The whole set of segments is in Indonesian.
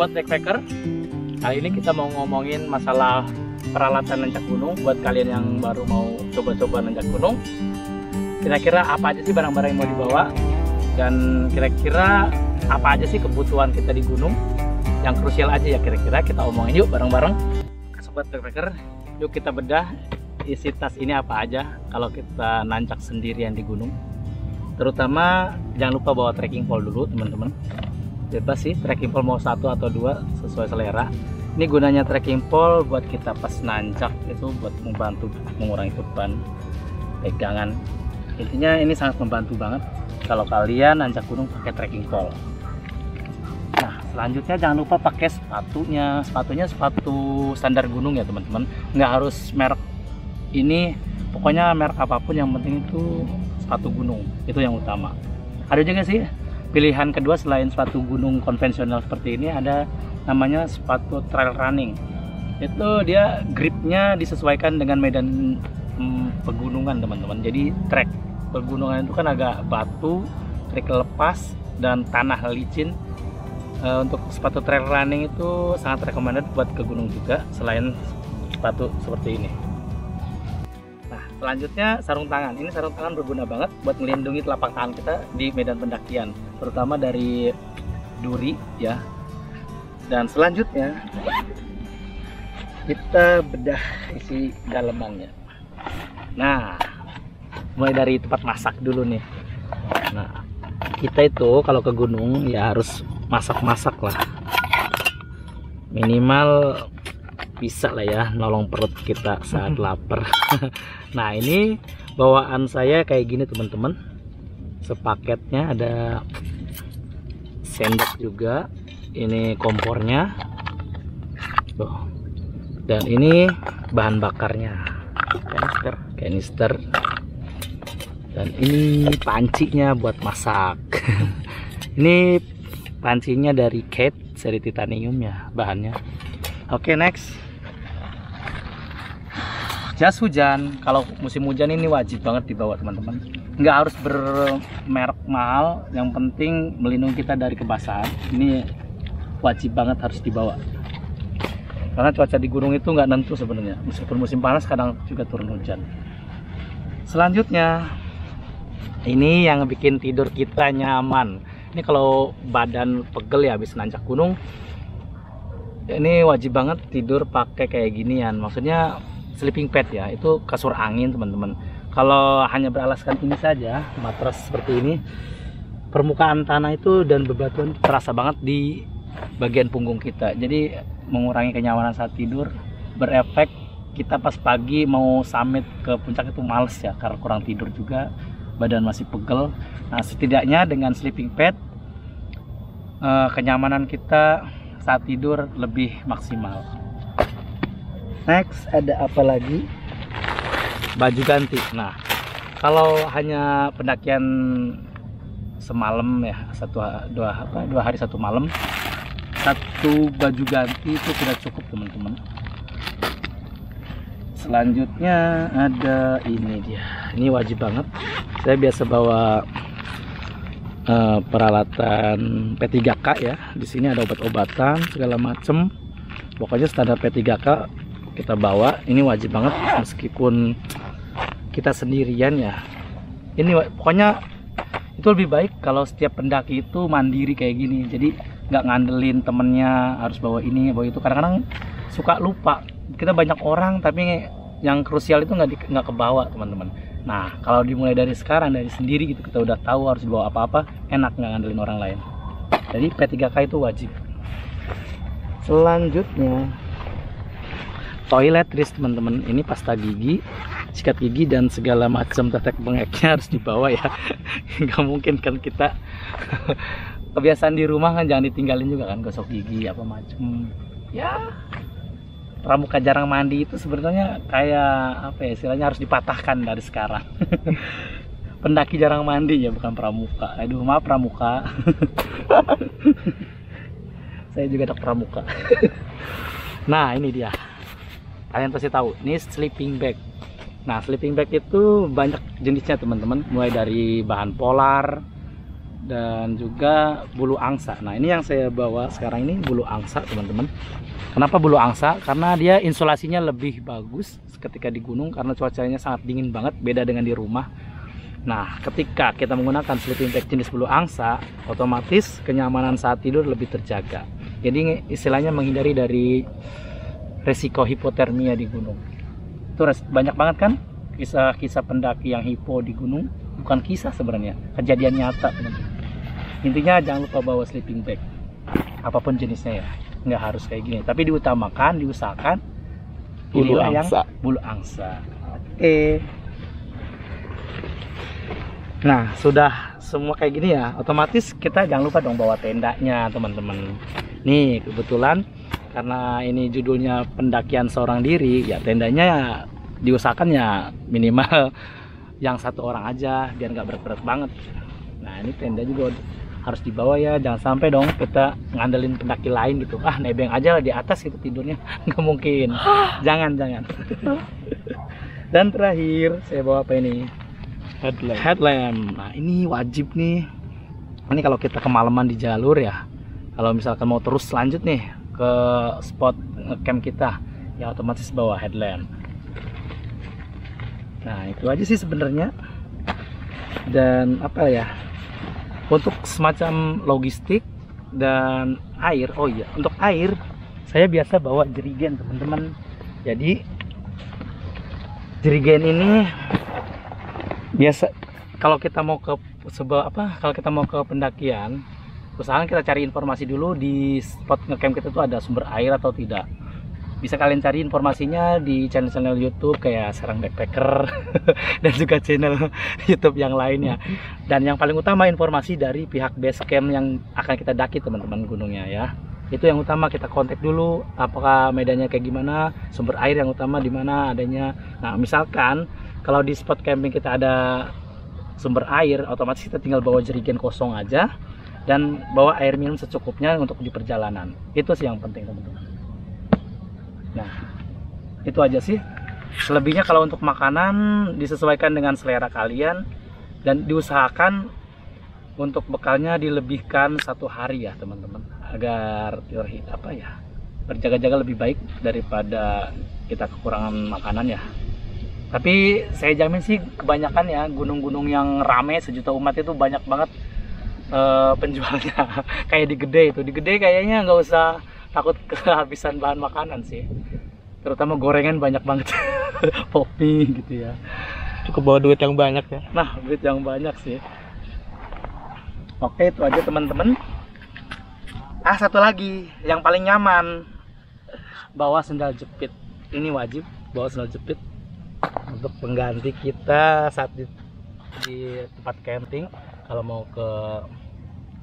Sobat backpacker, kali ini kita mau ngomongin masalah peralatan nanjak gunung. Buat kalian yang baru mau coba-coba nanjak gunung, kira-kira apa aja sih barang-barang yang mau dibawa, dan kira-kira apa aja sih kebutuhan kita di gunung yang krusial aja ya, kira-kira kita omongin yuk bareng-bareng. Sobat backpacker, yuk kita bedah isi tas ini apa aja kalau kita nanjak sendirian di gunung. Terutama jangan lupa bawa trekking pole dulu teman-teman. Bebas sih trekking pole mau 1 atau 2 sesuai selera. Ini gunanya trekking pole buat kita pas nanjak itu buat membantu mengurangi beban pegangan. Intinya ini sangat membantu banget kalau kalian nanjak gunung pakai trekking pole. Nah selanjutnya jangan lupa pakai sepatunya. Sepatu standar gunung ya teman-teman, nggak harus merek ini, pokoknya merek apapun yang penting itu sepatu gunung, itu yang utama. Ada juga sih pilihan kedua selain sepatu gunung konvensional seperti ini, ada namanya sepatu trail running. Itu dia gripnya disesuaikan dengan medan pegunungan teman-teman. Jadi trek pegunungan itu kan agak batu, trek lepas dan tanah licin. Untuk sepatu trail running itu sangat recommended buat ke gunung juga selain sepatu seperti ini. Selanjutnya sarung tangan. Ini sarung tangan berguna banget buat melindungi telapak tangan kita di medan pendakian, terutama dari duri ya. Dan selanjutnya kita bedah isi dalemannya. Nah, mulai dari tempat masak dulu nih. Nah, kita itu kalau ke gunung ya harus masak-masak lah. Minimal bisa lah ya nolong perut kita saat lapar. Nah ini bawaan saya kayak gini teman-teman, sepaketnya ada sendok juga, ini kompornya tuh, dan ini bahan bakarnya kanister, dan ini pancinya buat masak. Ini pancinya dari Kate seri titanium ya bahannya. Oke, next jas hujan. Kalau musim hujan ini wajib banget dibawa teman-teman, nggak harus bermerek mahal, yang penting melindungi kita dari kebasahan. Ini wajib banget harus dibawa karena cuaca di gunung itu nggak nentu sebenarnya, meskipun musim panas kadang juga turun hujan. Selanjutnya ini yang bikin tidur kita nyaman. Ini kalau badan pegel ya habis nanjak gunung, ini wajib banget tidur pakai kayak ginian, maksudnya sleeping pad ya, itu kasur angin teman-teman. Kalau hanya beralaskan ini saja, matras seperti ini, permukaan tanah itu dan bebatuan terasa banget di bagian punggung kita, jadi mengurangi kenyamanan saat tidur, berefek kita pas pagi mau summit ke puncak itu males ya, karena kurang tidur juga, badan masih pegel. Nah setidaknya dengan sleeping pad kenyamanan kita saat tidur lebih maksimal. Next ada apa lagi? Baju ganti. Nah kalau hanya pendakian semalam ya, dua hari 1 malam, 1 baju ganti itu sudah cukup teman-teman. Selanjutnya ada ini dia, ini wajib banget. Saya biasa bawa peralatan P3K ya. Di sini ada obat-obatan segala macem. Pokoknya standar P3K kita bawa. Ini wajib banget meskipun kita sendirian ya. Ini pokoknya itu lebih baik kalau setiap pendaki itu mandiri kayak gini. Jadi nggak ngandelin temennya harus bawa ini bawa itu. Kadang-kadang suka lupa. Kita banyak orang tapi yang krusial itu nggak kebawa teman-teman. Nah kalau dimulai dari sekarang, dari sendiri gitu, kita udah tahu harus bawa apa-apa, enak nggak ngandelin orang lain. Jadi P3K itu wajib. Selanjutnya toiletries teman-teman. Ini pasta gigi, sikat gigi, dan segala macam tetek bengeknya harus dibawa ya. Nggak mungkin kan kita kebiasaan di rumah kan, jangan ditinggalin juga kan, gosok gigi apa macam ya. Pramuka jarang mandi itu sebenarnya kayak apa ya istilahnya, harus dipatahkan dari sekarang. Pendaki jarang mandi ya, bukan pramuka. Aduh maaf pramuka. Saya juga anak pramuka. Nah ini dia, kalian pasti tahu, ini sleeping bag. Nah sleeping bag itu banyak jenisnya teman-teman, mulai dari bahan polar, dan juga bulu angsa. Nah ini yang saya bawa sekarang ini bulu angsa teman-teman. Kenapa bulu angsa? Karena dia insulasinya lebih bagus ketika di gunung karena cuacanya sangat dingin banget, beda dengan di rumah. Nah ketika kita menggunakan sleeping bag jenis bulu angsa, otomatis kenyamanan saat tidur lebih terjaga. Jadi istilahnya menghindari dari resiko hipotermia di gunung. Itu banyak banget kan kisah-kisah pendaki yang hipo di gunung. Bukan kisah sebenarnya, kejadian nyata teman-teman. Intinya jangan lupa bawa sleeping bag apapun jenisnya ya, nggak harus kayak gini, tapi diusahakan bulu angsa. Bulu angsa. Oke. Nah sudah semua kayak gini ya, otomatis kita jangan lupa dong bawa tendanya teman-teman. Nih kebetulan karena ini judulnya pendakian seorang diri ya, tendanya diusahakan ya minimal yang 1 orang aja biar nggak berat-berat banget. Nah ini tenda juga harus dibawa ya, jangan sampai dong kita ngandelin pendaki lain gitu, nebeng aja di atas gitu tidurnya, nggak mungkin. jangan Dan terakhir saya bawa apa ini, headlamp. Nah ini wajib nih, ini kalau kita kemalaman di jalur ya, kalau misalkan mau terus lanjut nih ke spot camp kita ya otomatis bawa headlamp. Nah itu aja sih sebenarnya. Dan apa ya, untuk semacam logistik dan air, oh iya untuk air saya biasa bawa jerigen teman-teman. Jadi jerigen ini biasa kalau kita mau ke kalau kita mau ke pendakian, usahakan kita cari informasi dulu di spot ngecamp kita tuh ada sumber air atau tidak. Bisa kalian cari informasinya di channel-channel YouTube kayak Sarang Backpacker dan juga channel YouTube yang lainnya. Dan yang paling utama informasi dari pihak base camp yang akan kita daki teman-teman gunungnya ya. Itu yang utama, kita kontak dulu apakah medannya kayak gimana, sumber air yang utama di mana adanya. Nah, misalkan kalau di spot camping kita ada sumber air, otomatis kita tinggal bawa jerigen kosong aja dan bawa air minum secukupnya untuk di perjalanan. Itu sih yang penting teman-teman. Nah itu aja sih. Selebihnya kalau untuk makanan disesuaikan dengan selera kalian dan diusahakan untuk bekalnya dilebihkan 1 hari ya teman-teman, agar berjaga-jaga lebih baik daripada kita kekurangan makanan ya. Tapi saya jamin sih kebanyakan ya gunung-gunung yang rame sejuta umat itu banyak banget penjualnya. Kayak di Gede itu, di Gede kayaknya nggak usah takut kehabisan bahan makanan sih, terutama gorengan banyak banget. Popi gitu ya, Cukup bawa duit yang banyak ya. nah duit yang banyak sih. Oke itu aja teman-teman. Satu lagi yang paling nyaman, bawa sendal jepit. Ini wajib bawa sendal jepit untuk pengganti kita saat di tempat camping kalau mau ke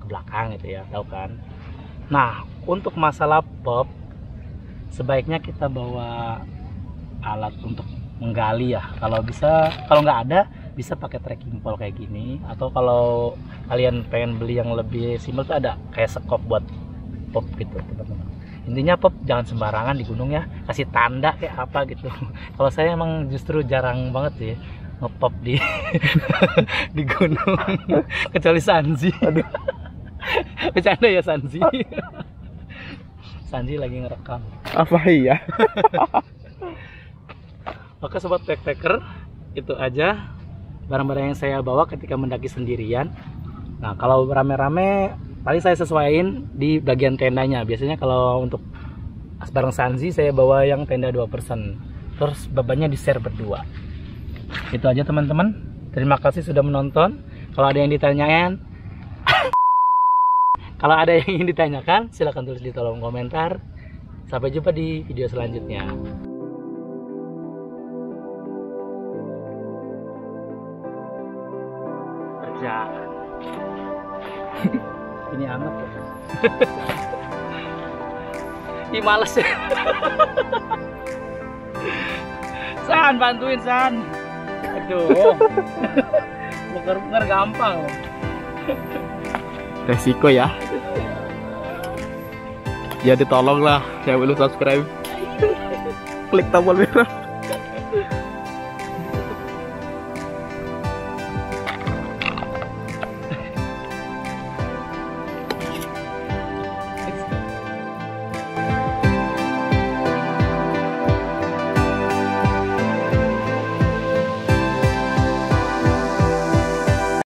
belakang gitu ya, tahu kan. Nah untuk masalah pop, sebaiknya kita bawa alat untuk menggali ya. Kalau bisa, kalau nggak ada bisa pakai trekking pole kayak gini, atau kalau kalian pengen beli yang lebih simpel tuh ada kayak sekop buat pop gitu teman-teman. Intinya pop jangan sembarangan di gunung ya, kasih tanda kayak apa gitu. Kalau saya emang justru jarang banget sih ngepop di di gunung, kecuali Sanzi. Aduh. Bercanda ya Sanzi. Sanzi lagi ngerekam. Apa iya? Oke sobat backpacker, itu aja barang-barang yang saya bawa ketika mendaki sendirian. Nah kalau rame-rame paling saya sesuaiin di bagian tendanya. Biasanya kalau untuk bareng Sanzi saya bawa yang tenda 2 person, terus bebannya di share berdua. Itu aja teman-teman. Terima kasih sudah menonton. Kalau ada yang ditanyain Kalau ada yang ingin ditanyakan, silahkan tulis di kolom komentar. Sampai jumpa di video selanjutnya. Kerjaan. Ini amat ya. Ih males ya. San, bantuin San. Aduh. Buker-buker gampang. Resiko ya. Ya ditolong lah, jangan lupa subscribe, klik tombol merah.